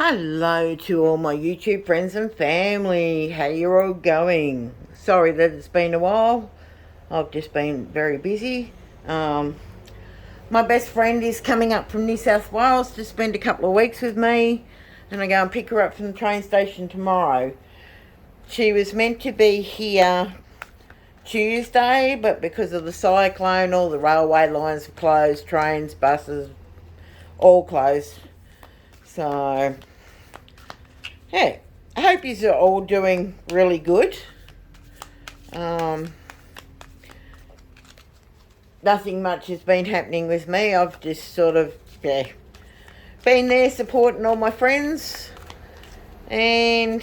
Hello to all my YouTube friends and family. How you're all going? Sorry that it's been a while. I've just been very busy. My best friend is coming up from New South Wales to spend a couple of weeks with me, and I go and pick her up from the train station tomorrow. She was meant to be here Tuesday, but because of the cyclone, all the railway lines were closed, trains, buses, all closed. So yeah, I hope you are all doing really good. Nothing much has been happening with me. I've just sort of been there supporting all my friends. And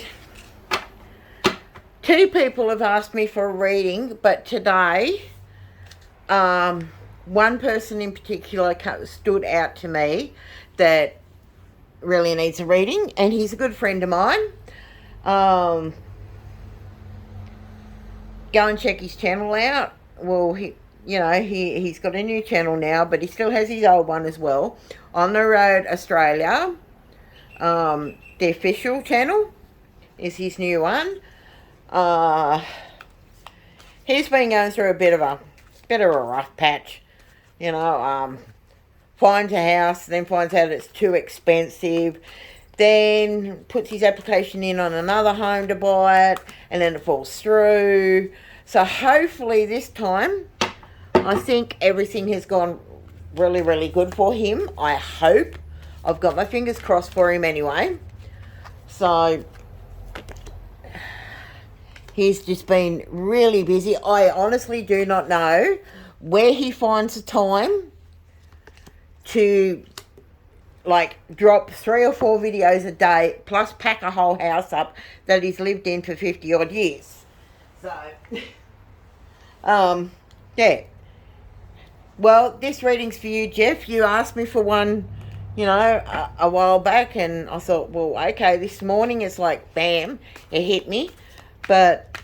two people have asked me for a reading, but today, one person in particular stood out to me that really needs a reading, and he's a good friend of mine. Go and check his channel out. Well, he's got a new channel now, but he still has his old one as well. On the Road Australia, the official channel is his new one. He's been going through a bit of a rough patch, finds a house, then finds out it's too expensive, then puts his application in on another home to buy it, and then it falls through. So hopefully this time, I think everything has gone really, really good for him. I hope. I've got my fingers crossed for him anyway. So he's just been really busy. I honestly do not know where he finds the time to drop 3 or 4 videos a day, plus pack a whole house up that he's lived in for 50 odd years. So yeah. Well, this reading's for you, Geoff. You asked me for one, a while back, and I thought, well, okay, this morning it's like, bam, it hit me. But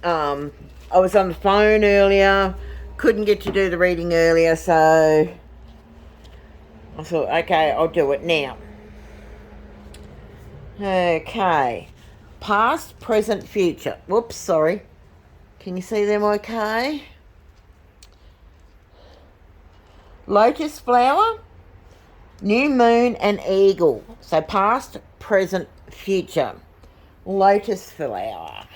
I was on the phone earlier, couldn't get to do the reading earlier, so I thought, okay, I'll do it now. Okay. Past, present, future. Whoops, sorry. Can you see them okay? Lotus flower, new moon, and eagle. So past, present, future. Lotus flower.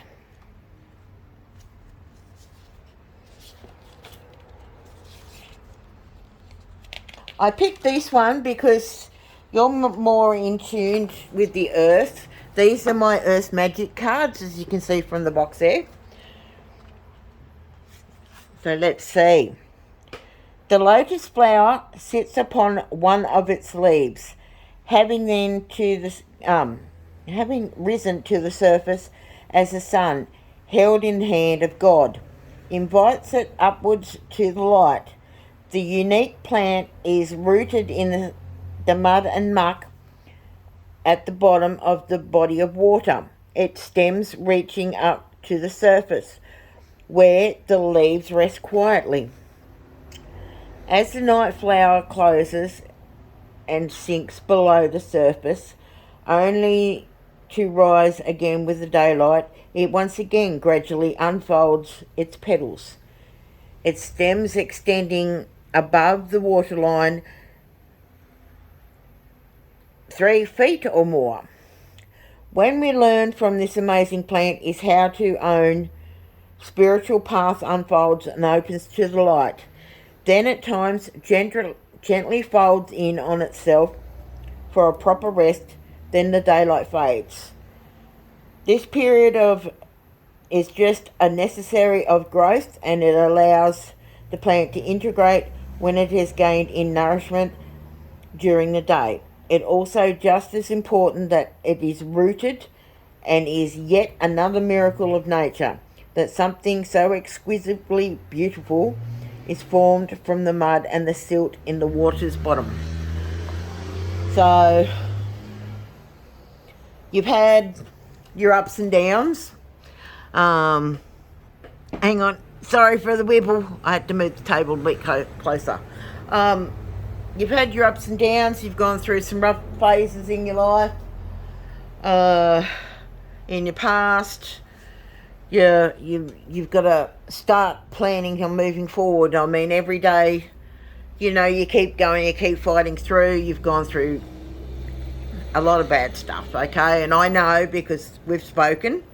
I picked this one because you're more in tune with the earth. These are my earth magic cards, as you can see from the box there. So let's see. The lotus flower sits upon one of its leaves, having risen to the surface as the sun, held in the hand of God, invites it upwards to the light. The unique plant is rooted in the mud and muck at the bottom of the body of water, its stems reaching up to the surface, where the leaves rest quietly. As the night flower closes and sinks below the surface, only to rise again with the daylight, it once again gradually unfolds its petals, its stems extending above the waterline 3 feet or more. When we learn from this amazing plant is how to own spiritual path unfolds and opens to the light. Then at times gently folds in on itself for a proper rest, then the daylight fades. This period is just a necessary of growth, and it allows the plant to integrate when it has gained in nourishment during the day. It also just as important that it is rooted, and is yet another miracle of nature, that something so exquisitely beautiful is formed from the mud and the silt in the water's bottom. So you've had your ups and downs. Hang on, sorry for the wibble. I had to move the table a bit closer. you've had your ups and downs. You've gone through some rough phases in your life, in your past. You've got to start planning on moving forward. I mean, every day, you keep going, you keep fighting through. You've gone through a lot of bad stuff, okay? And I know because we've spoken.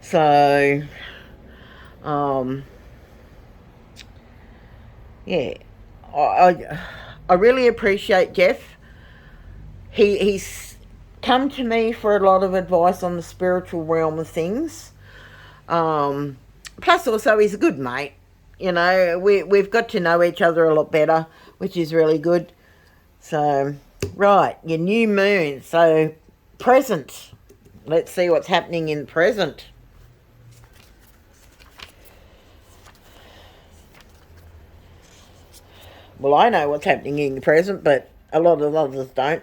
So, yeah, I really appreciate Geoff. He's come to me for a lot of advice on the spiritual realm of things. Plus also he's a good mate. We've got to know each other a lot better, which is really good. So, right, your new moon. So, present. Let's see what's happening in the present. Well, I know what's happening in the present, but a lot of others don't.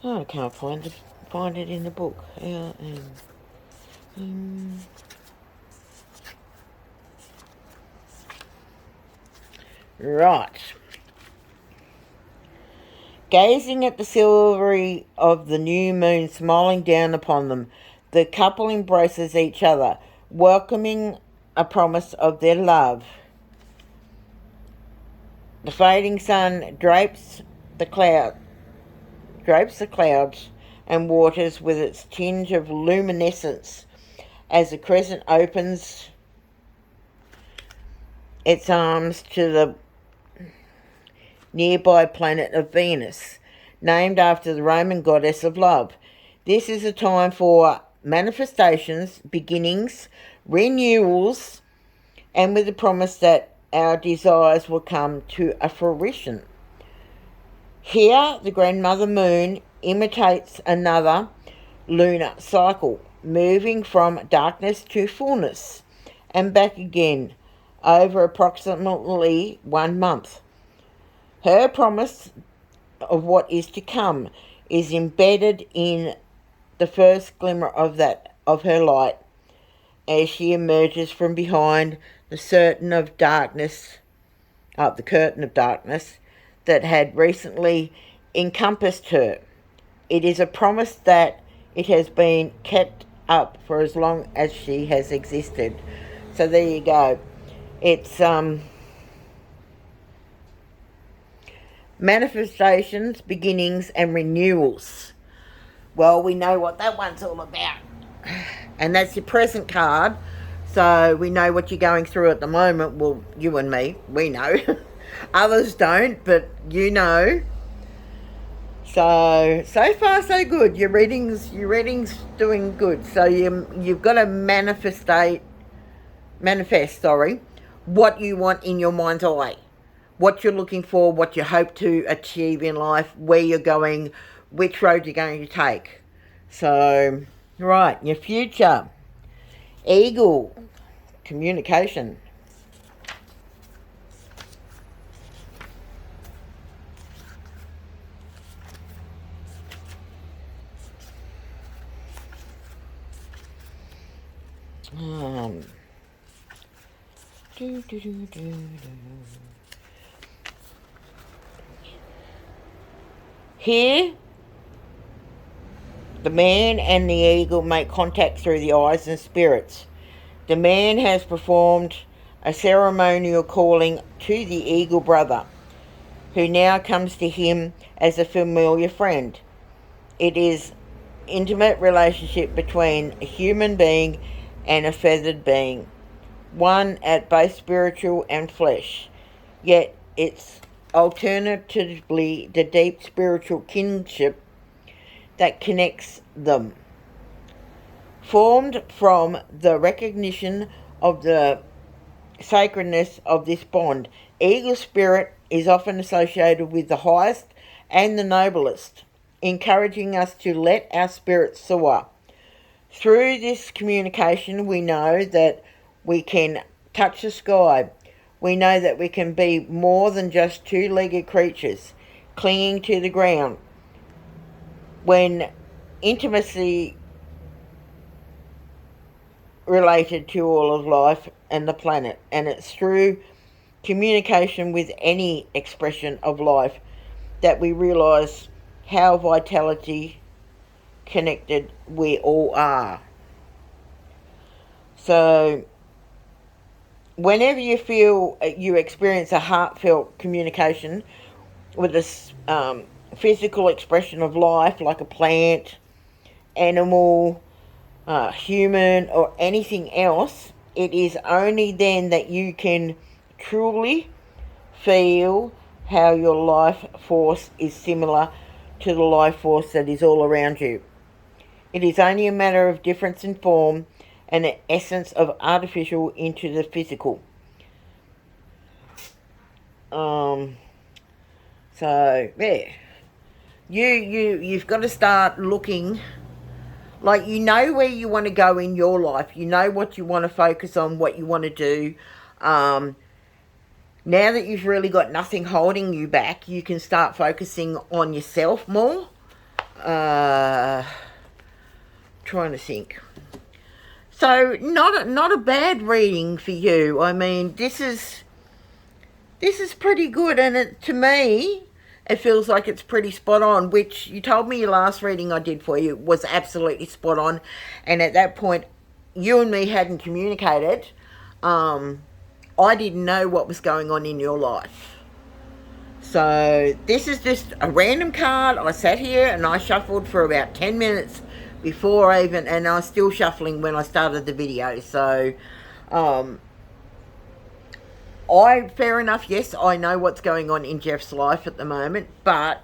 Oh, I can't find it in the book. Right. Gazing at the silvery of the new moon smiling down upon them, the couple embraces each other, welcoming a promise of their love. The fading sun drapes the clouds and waters with its tinge of luminescence as the crescent opens its arms to the nearby planet of Venus, named after the Roman goddess of love. This is a time for manifestations, beginnings, renewals, and with the promise that our desires will come to a fruition. Here, the grandmother moon imitates another lunar cycle, moving from darkness to fullness and back again over approximately 1 month. Her promise of what is to come is embedded in the first glimmer of her light as she emerges from behind the curtain of darkness that had recently encompassed her. It is a promise that it has been kept up for as long as she has existed. So there you go. It's manifestations, beginnings, and renewals. Well, we know what that one's all about. And that's your present card. So we know what you're going through at the moment. Well, you and me, we know. Others don't, but you know. So far so good. Your reading's doing good. So you've got to manifest what you want in your mind's eye. What you're looking for, what you hope to achieve in life, where you're going, which road you're going to take. So, right, your future. Eagle, communication. Here, the man and the eagle make contact through the eyes and spirits. The man has performed a ceremonial calling to the eagle brother, who now comes to him as a familiar friend. It is intimate relationship between a human being and a feathered being, one at both spiritual and flesh, yet it's alternatively the deep spiritual kinship that connects them, formed from the recognition of the sacredness of this bond. Eagle spirit is often associated with the highest and the noblest, encouraging us to let our spirit soar. Through this communication, we know that we can touch the sky. We know that we can be more than just two-legged creatures clinging to the ground. When intimacy related to all of life and the planet, and it's through communication with any expression of life that we realise how vitality connected we all are. So whenever you feel you experience a heartfelt communication with a physical expression of life, like a plant, animal, human, or anything else, it is only then that you can truly feel how your life force is similar to the life force that is all around you. It is only a matter of difference in form and the essence of artificial into the physical. So yeah, you've got to start looking like you know where you want to go in your life. You know what you want to focus on, what you want to do. Now that you've really got nothing holding you back, you can start focusing on yourself more. Trying to think. So not a bad reading for you. I mean, this is pretty good, and to me, it feels like it's pretty spot on, which you told me your last reading I did for you was absolutely spot on, and at that point, you and me hadn't communicated. I didn't know what was going on in your life. So this is just a random card. I sat here and I shuffled for about 10 minutes before and I was still shuffling when I started the video. So, fair enough, yes, I know what's going on in Geoff's life at the moment, but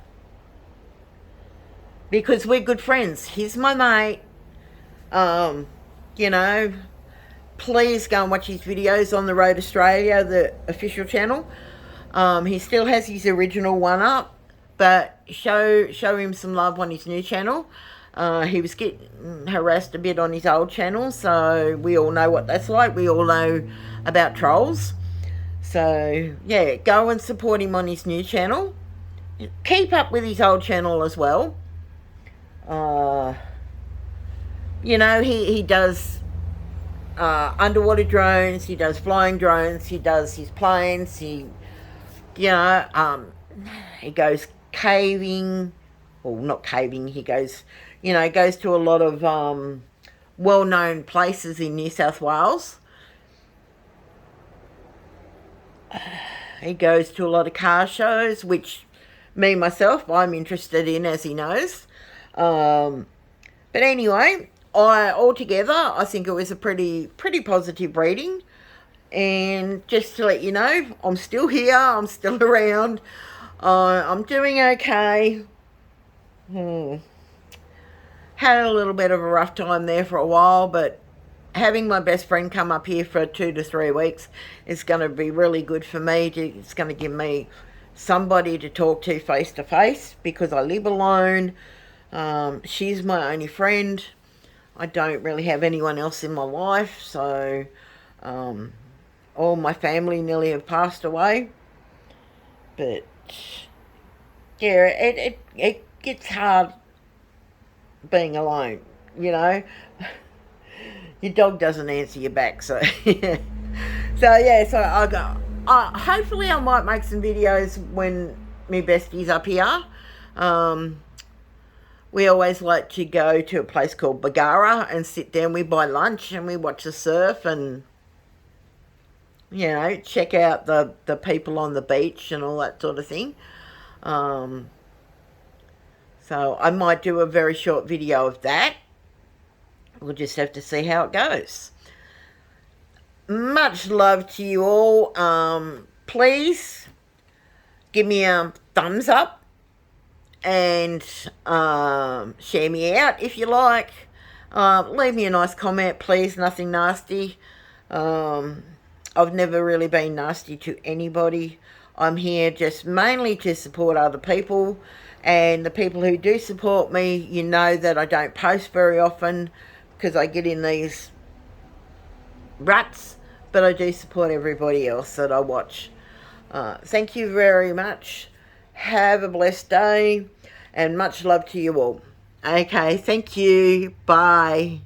because we're good friends, he's my mate, you know, please go and watch his videos on OntheroadA, the official channel. He still has his original one up, but show him some love on his new channel. He was getting harassed a bit on his old channel, so we all know what that's like. We all know about trolls. So, yeah, go and support him on his new channel. Keep up with his old channel as well. You know, he does underwater drones, he does flying drones, he does his planes, he goes caving, or not caving, he goes, goes to a lot of well-known places in New South Wales. He goes to a lot of car shows, which myself, I'm interested in, as he knows. But anyway, altogether, I think it was a pretty positive reading. And just to let you know, I'm still here, I'm still around, I'm doing okay. Had a little bit of a rough time there for a while, but having my best friend come up here for 2 to 3 weeks is going to be really good for me. It's going to give me somebody to talk to face, because I live alone. She's my only friend. I don't really have anyone else in my life, so all my family nearly have passed away. But yeah, it gets hard being alone, you know. Your dog doesn't answer you back, so so I go. Hopefully I might make some videos when my bestie's up here. We always like to go to a place called Bagara and sit down. We buy lunch and we watch the surf and, check out the people on the beach and all that sort of thing. So I might do a very short video of that. We'll just have to see how it goes. Much love to you all. Please give me a thumbs up and share me out if you like. Leave me a nice comment, please. Nothing nasty. I've never really been nasty to anybody. I'm here just mainly to support other people. And the people who do support me, you know that I don't post very often because I get in these ruts, but I do support everybody else that I watch. Thank you very much. Have a blessed day and much love to you all. Okay, thank you. Bye.